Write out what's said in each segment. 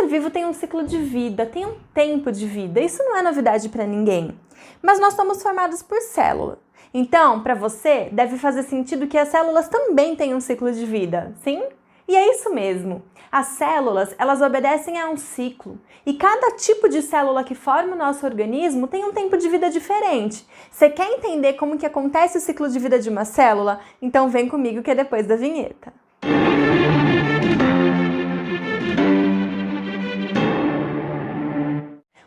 ser vivo tem um ciclo de vida, tem um tempo de vida. Isso não é novidade para ninguém. Mas nós somos formados por célula. Então, para você, deve fazer sentido que as células também têm um ciclo de vida, sim? E é isso mesmo. As células, elas obedecem a um ciclo. E cada tipo de célula que forma o nosso organismo tem um tempo de vida diferente. Você quer entender como que acontece o ciclo de vida de uma célula? Então vem comigo que é depois da vinheta.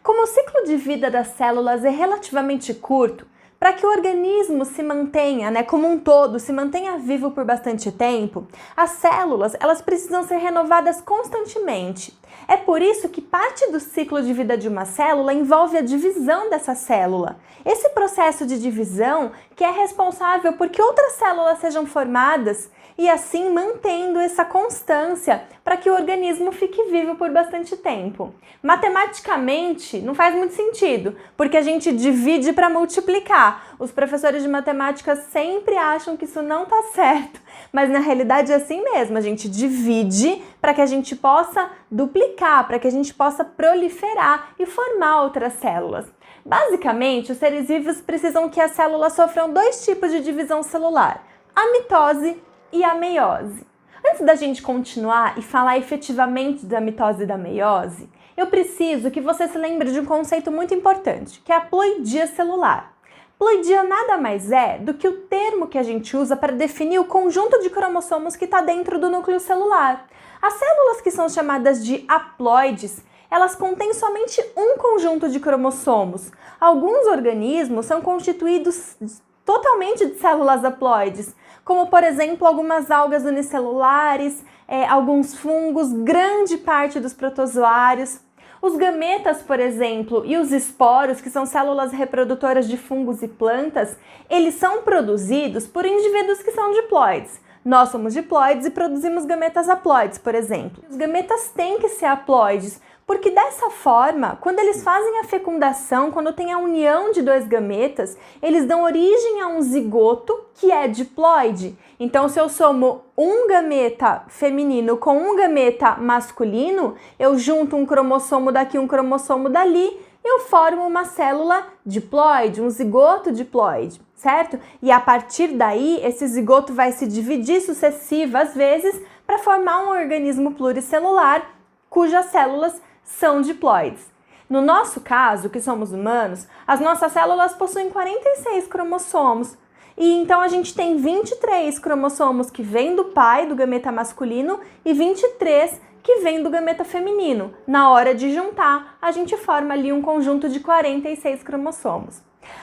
Como o ciclo de vida das células é relativamente curto, para que o organismo se mantenha, como um todo, se mantenha vivo por bastante tempo, as células elas precisam ser renovadas constantemente. É por isso que parte do ciclo de vida de uma célula envolve a divisão dessa célula. Esse processo de divisão que é responsável por que outras células sejam formadas e assim mantendo essa constância para que o organismo fique vivo por bastante tempo. Matematicamente não faz muito sentido, porque a gente divide para multiplicar. Os professores de matemática sempre acham que isso não está certo, mas na realidade é assim mesmo, a gente divide para que a gente possa duplicar, para que a gente possa proliferar e formar outras células. Basicamente, os seres vivos precisam que as células sofram dois tipos de divisão celular, a mitose e a meiose. Antes da gente continuar e falar efetivamente da mitose e da meiose, eu preciso que você se lembre de um conceito muito importante, que é a ploidia celular. Ploidia nada mais é do que o termo que a gente usa para definir o conjunto de cromossomos que está dentro do núcleo celular. As células que são chamadas de haploides, elas contêm somente um conjunto de cromossomos. Alguns organismos são constituídos totalmente de células haploides, como por exemplo algumas algas unicelulares, alguns fungos, grande parte dos protozoários. Os gametas, por exemplo, e os esporos, que são células reprodutoras de fungos e plantas, eles são produzidos por indivíduos que são diploides. Nós somos diploides e produzimos gametas haploides, por exemplo. Os gametas têm que ser haploides, porque dessa forma, quando eles fazem a fecundação, quando tem a união de dois gametas, eles dão origem a um zigoto que é diploide. Então, se eu somo um gameta feminino com um gameta masculino, eu junto um cromossomo daqui, um cromossomo dali, eu formo uma célula diploide, um zigoto diploide, certo? E a partir daí, esse zigoto vai se dividir sucessivas vezes para formar um organismo pluricelular, cujas células são diploides. No nosso caso, que somos humanos, as nossas células possuem 46 cromossomos. E então a gente tem 23 cromossomos que vêm do pai, do gameta masculino, e 23 que vêm do gameta feminino. Na hora de juntar, a gente forma ali um conjunto de 46 cromossomos.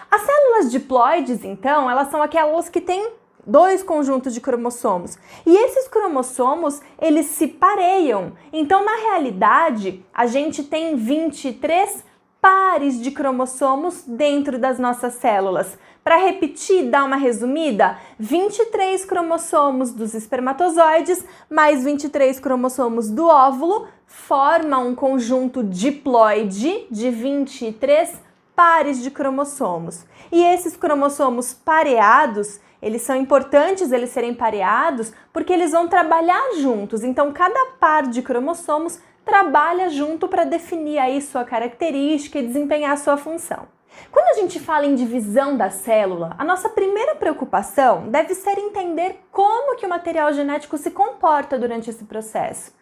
As células diploides, então, elas são aquelas que têm dois conjuntos de cromossomos. E esses cromossomos, eles se pareiam. Então, na realidade, a gente tem 23 pares de cromossomos dentro das nossas células. Para repetir, dar uma resumida, 23 cromossomos dos espermatozoides mais 23 cromossomos do óvulo formam um conjunto diploide de 23 pares de cromossomos. E esses cromossomos pareados, eles são importantes eles serem pareados porque eles vão trabalhar juntos. Então, cada par de cromossomos trabalha junto para definir aí sua característica e desempenhar sua função. Quando a gente fala em divisão da célula, a nossa primeira preocupação deve ser entender como que o material genético se comporta durante esse processo.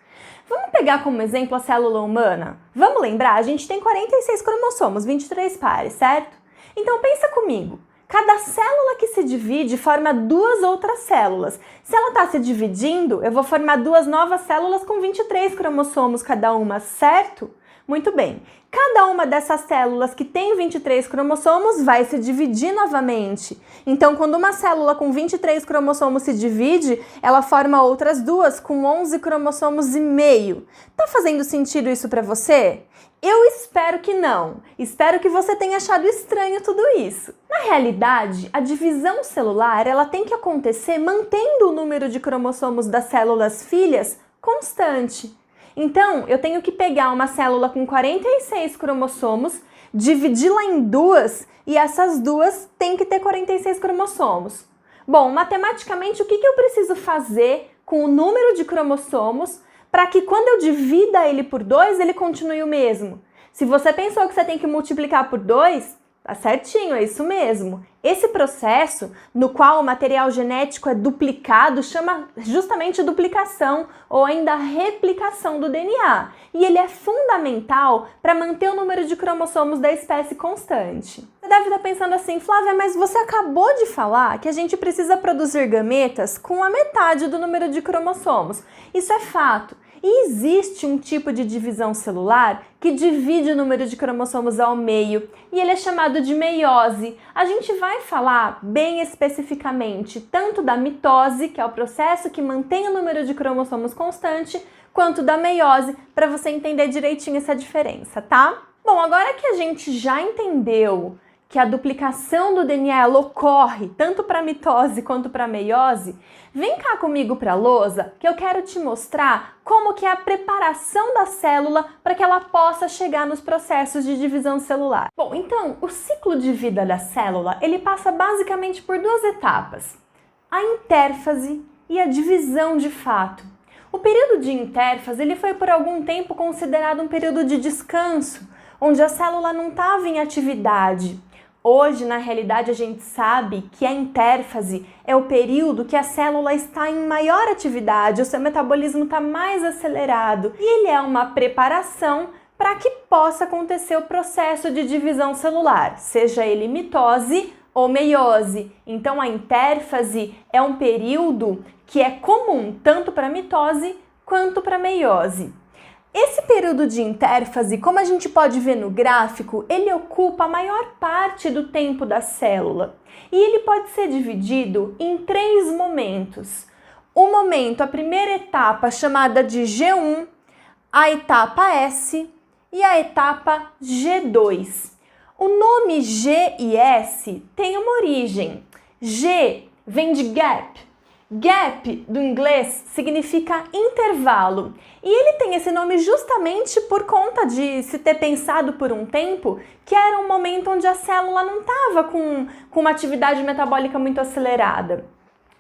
Vamos pegar como exemplo a célula humana? Vamos lembrar, a gente tem 46 cromossomos, 23 pares, certo? Então pensa comigo. Cada célula que se divide forma duas outras células. Se ela está se dividindo, eu vou formar duas novas células com 23 cromossomos cada uma, certo? Muito bem. Cada uma dessas células que tem 23 cromossomos vai se dividir novamente. Então, quando uma célula com 23 cromossomos se divide, ela forma outras duas com 11 cromossomos e meio. Tá fazendo sentido isso para você? Eu espero que não. Espero que você tenha achado estranho tudo isso. Na realidade, a divisão celular ela tem que acontecer mantendo o número de cromossomos das células filhas constante. Então, eu tenho que pegar uma célula com 46 cromossomos, dividi-la em duas e essas duas têm que ter 46 cromossomos. Bom, matematicamente, o que eu preciso fazer com o número de cromossomos para que quando eu divida ele por 2, ele continue o mesmo. Se você pensou que você tem que multiplicar por 2, tá certinho, é isso mesmo. Esse processo, no qual o material genético é duplicado, chama justamente duplicação ou ainda replicação do DNA. E ele é fundamental para manter o número de cromossomos da espécie constante. Você deve estar pensando assim, Flávia, mas você acabou de falar que a gente precisa produzir gametas com a metade do número de cromossomos. Isso é fato. E existe um tipo de divisão celular que divide o número de cromossomos ao meio, e ele é chamado de meiose. A gente vai falar bem especificamente tanto da mitose, que é o processo que mantém o número de cromossomos constante, quanto da meiose, para você entender direitinho essa diferença, tá? Bom, agora que a gente já entendeu que a duplicação do DNA ela ocorre tanto para mitose quanto para meiose, vem cá comigo para a lousa que eu quero te mostrar como que é a preparação da célula para que ela possa chegar nos processos de divisão celular. Bom, então, o ciclo de vida da célula, ele passa basicamente por 2 etapas: a intérfase e a divisão de fato. O período de intérfase, ele foi por algum tempo considerado um período de descanso, onde a célula não estava em atividade. Hoje, na realidade, a gente sabe que a intérfase é o período que a célula está em maior atividade, o seu metabolismo está mais acelerado e ele é uma preparação para que possa acontecer o processo de divisão celular, seja ele mitose ou meiose. Então, a intérfase é um período que é comum tanto para mitose quanto para meiose. Esse período de intérfase, como a gente pode ver no gráfico, ele ocupa a maior parte do tempo da célula e ele pode ser dividido em 3 momentos. O momento, a primeira etapa chamada de G1, a etapa S e a etapa G2. O nome G e S tem uma origem. G vem de gap. Gap, do inglês, significa intervalo. E ele tem esse nome justamente por conta de se ter pensado por um tempo que era um momento onde a célula não estava com uma atividade metabólica muito acelerada.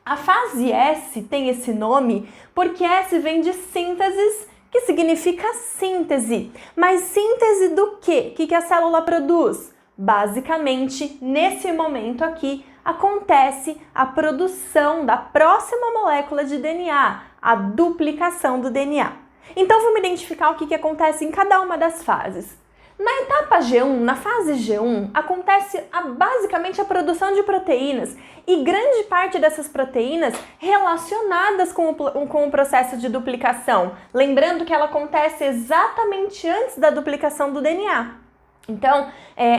A fase S tem esse nome porque S vem de sínteses, que significa síntese. Mas síntese do quê? O que a célula produz? Basicamente, nesse momento aqui, acontece a produção da próxima molécula de DNA, a duplicação do DNA. Então, vamos identificar o que acontece em cada uma das fases. Na etapa G1, na fase G1, acontece basicamente a produção de proteínas e grande parte dessas proteínas relacionadas com o processo de duplicação. Lembrando que ela acontece exatamente antes da duplicação do DNA. Então,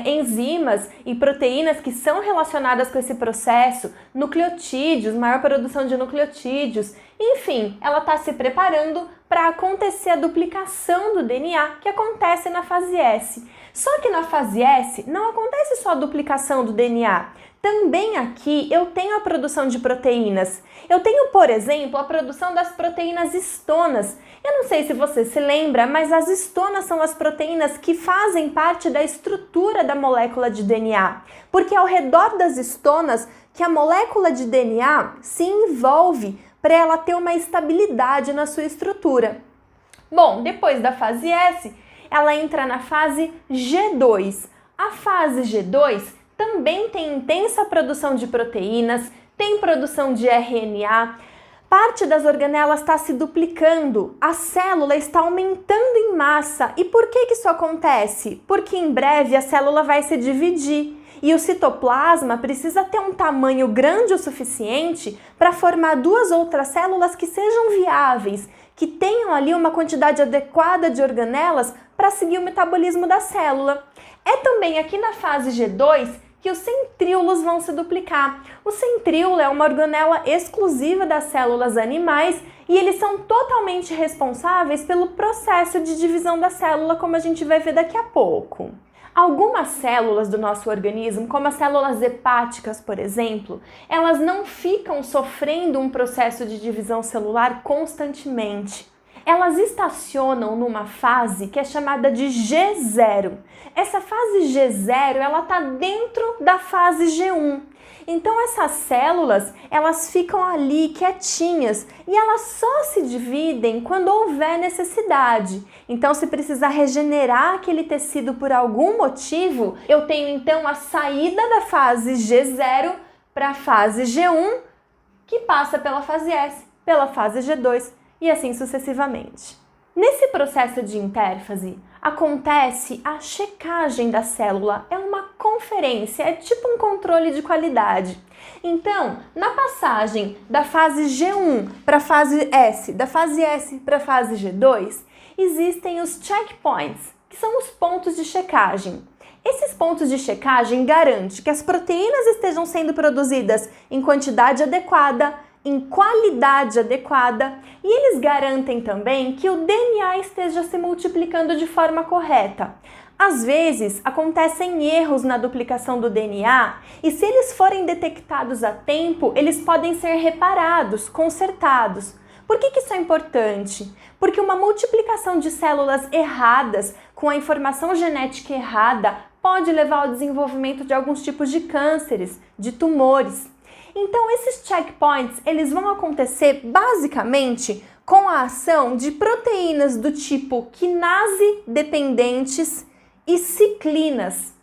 enzimas e proteínas que são relacionadas com esse processo, nucleotídeos, maior produção de nucleotídeos, enfim, ela está se preparando para acontecer a duplicação do DNA que acontece na fase S. Só que na fase S não acontece só a duplicação do DNA. Também aqui eu tenho a produção de proteínas. Eu tenho, por exemplo, a produção das proteínas histonas. Eu não sei se você se lembra, mas as histonas são as proteínas que fazem parte da estrutura da molécula de DNA. Porque é ao redor das histonas que a molécula de DNA se envolve para ela ter uma estabilidade na sua estrutura. Bom, depois da fase S, ela entra na fase G2. A fase G2 também tem intensa produção de proteínas, tem produção de RNA, parte das organelas está se duplicando, a célula está aumentando em massa. E por que isso acontece? Porque em breve a célula vai se dividir e o citoplasma precisa ter um tamanho grande o suficiente para formar 2 outras células que sejam viáveis, que tenham ali uma quantidade adequada de organelas para seguir o metabolismo da célula. É também aqui na fase G2 que os centríolos vão se duplicar. O centríolo é uma organela exclusiva das células animais e eles são totalmente responsáveis pelo processo de divisão da célula, como a gente vai ver daqui a pouco. Algumas células do nosso organismo, como as células hepáticas, por exemplo, elas não ficam sofrendo um processo de divisão celular constantemente. Elas estacionam numa fase que é chamada de G0. Essa fase G0, ela está dentro da fase G1. Então essas células, elas ficam ali quietinhas e elas só se dividem quando houver necessidade. Então se precisar regenerar aquele tecido por algum motivo, eu tenho então a saída da fase G0 para a fase G1, que passa pela fase S, pela fase G2 e assim sucessivamente. Nesse processo de intérfase, acontece a checagem da célula, é uma conferência, é tipo um controle de qualidade. Então, na passagem da fase G1 para a fase S, da fase S para a fase G2, existem os checkpoints, que são os pontos de checagem. Esses pontos de checagem garantem que as proteínas estejam sendo produzidas em quantidade adequada, em qualidade adequada, e eles garantem também que o DNA esteja se multiplicando de forma correta. Às vezes, acontecem erros na duplicação do DNA e se eles forem detectados a tempo, eles podem ser reparados, consertados. Por que isso é importante? Porque uma multiplicação de células erradas, com a informação genética errada, pode levar ao desenvolvimento de alguns tipos de cânceres, de tumores. Então, esses checkpoints, eles vão acontecer basicamente com a ação de proteínas do tipo quinase dependentes e ciclinas.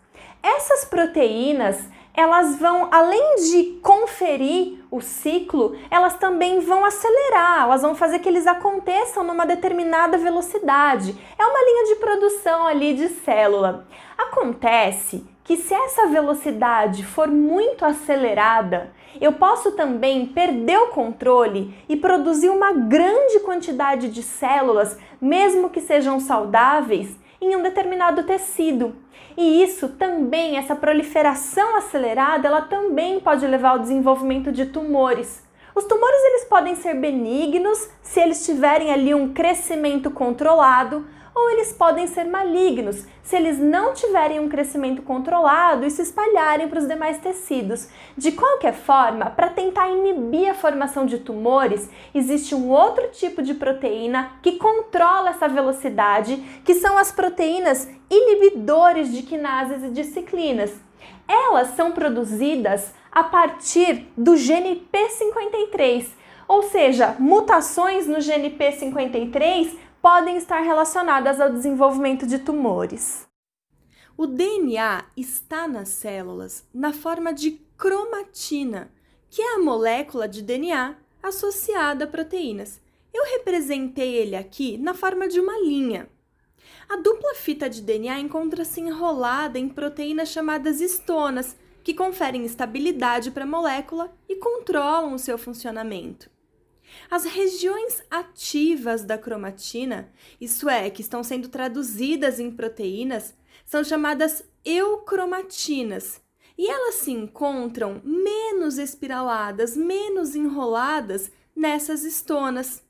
Essas proteínas, elas vão, além de conferir o ciclo, elas também vão acelerar, elas vão fazer que eles aconteçam numa determinada velocidade. É uma linha de produção ali de célula. Acontece que se essa velocidade for muito acelerada, eu posso também perder o controle e produzir uma grande quantidade de células, mesmo que sejam saudáveis, em um determinado tecido. E isso também, essa proliferação acelerada, ela também pode levar ao desenvolvimento de tumores. Os tumores eles podem ser benignos se eles tiverem ali um crescimento controlado, ou eles podem ser malignos se eles não tiverem um crescimento controlado e se espalharem para os demais tecidos. De qualquer forma, para tentar inibir a formação de tumores, existe um outro tipo de proteína que controla essa velocidade, que são as proteínas inibidores de quinases e de ciclinas. Elas são produzidas a partir do gene P53, ou seja, mutações no gene P53 podem estar relacionadas ao desenvolvimento de tumores. O DNA está nas células na forma de cromatina, que é a molécula de DNA associada a proteínas. Eu representei ele aqui na forma de uma linha. A dupla fita de DNA encontra-se enrolada em proteínas chamadas histonas, que conferem estabilidade para a molécula e controlam o seu funcionamento. As regiões ativas da cromatina, isto é, que estão sendo traduzidas em proteínas, são chamadas eucromatinas e elas se encontram menos espiraladas, menos enroladas nessas histonas.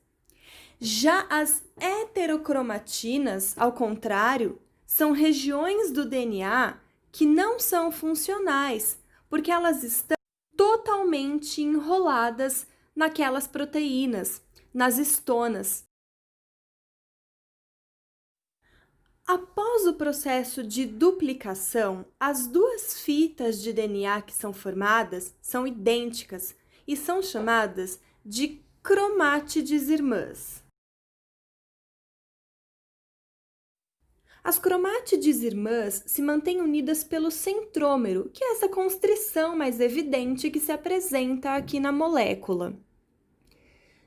Já as heterocromatinas, ao contrário, são regiões do DNA que não são funcionais, porque elas estão totalmente enroladas naquelas proteínas, nas histonas. Após o processo de duplicação, as duas fitas de DNA que são formadas são idênticas e são chamadas de cromátides irmãs. As cromátides irmãs se mantêm unidas pelo centrômero, que é essa constrição mais evidente que se apresenta aqui na molécula.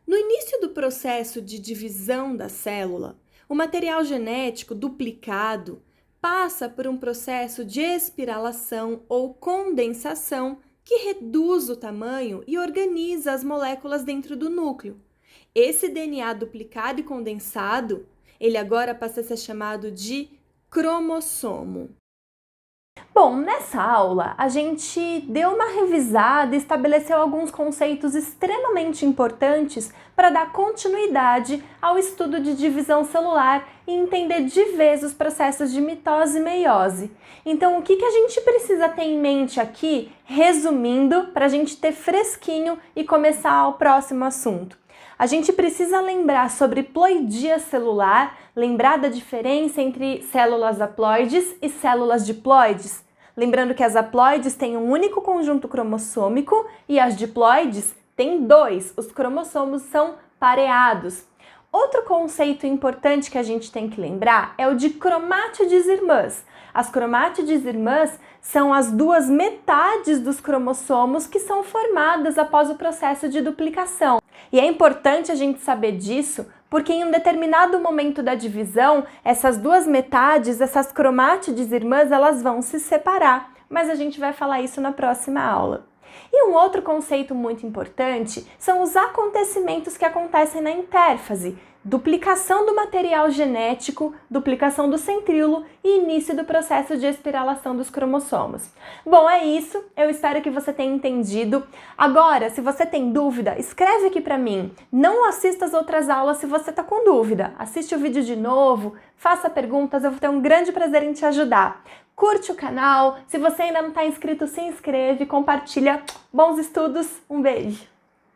No início do processo de divisão da célula, o material genético duplicado passa por um processo de espiralação ou condensação que reduz o tamanho e organiza as moléculas dentro do núcleo. Esse DNA duplicado e condensado, ele agora passa a ser chamado de cromossomo. Bom, nessa aula a gente deu uma revisada e estabeleceu alguns conceitos extremamente importantes para dar continuidade ao estudo de divisão celular e entender de vez os processos de mitose e meiose. Então, o que a gente precisa ter em mente aqui, resumindo, para a gente ter fresquinho e começar o próximo assunto? A gente precisa lembrar sobre ploidia celular, lembrar da diferença entre células haploides e células diploides. Lembrando que as haploides têm um único conjunto cromossômico e as diploides têm dois, os cromossomos são pareados. Outro conceito importante que a gente tem que lembrar é o de cromátides irmãs. As cromátides irmãs são as duas metades dos cromossomos que são formadas após o processo de duplicação. E é importante a gente saber disso porque em um determinado momento da divisão, essas duas metades, essas cromátides irmãs, elas vão se separar. Mas a gente vai falar isso na próxima aula. E um outro conceito muito importante são os acontecimentos que acontecem na intérfase, duplicação do material genético, duplicação do centríolo e início do processo de espiralação dos cromossomos. Bom, é isso. Eu espero que você tenha entendido. Agora, se você tem dúvida, escreve aqui para mim. Não assista as outras aulas se você está com dúvida. Assiste o vídeo de novo, faça perguntas, eu vou ter um grande prazer em te ajudar. Curte o canal, se você ainda não está inscrito, se inscreve, compartilha. Bons estudos, um beijo!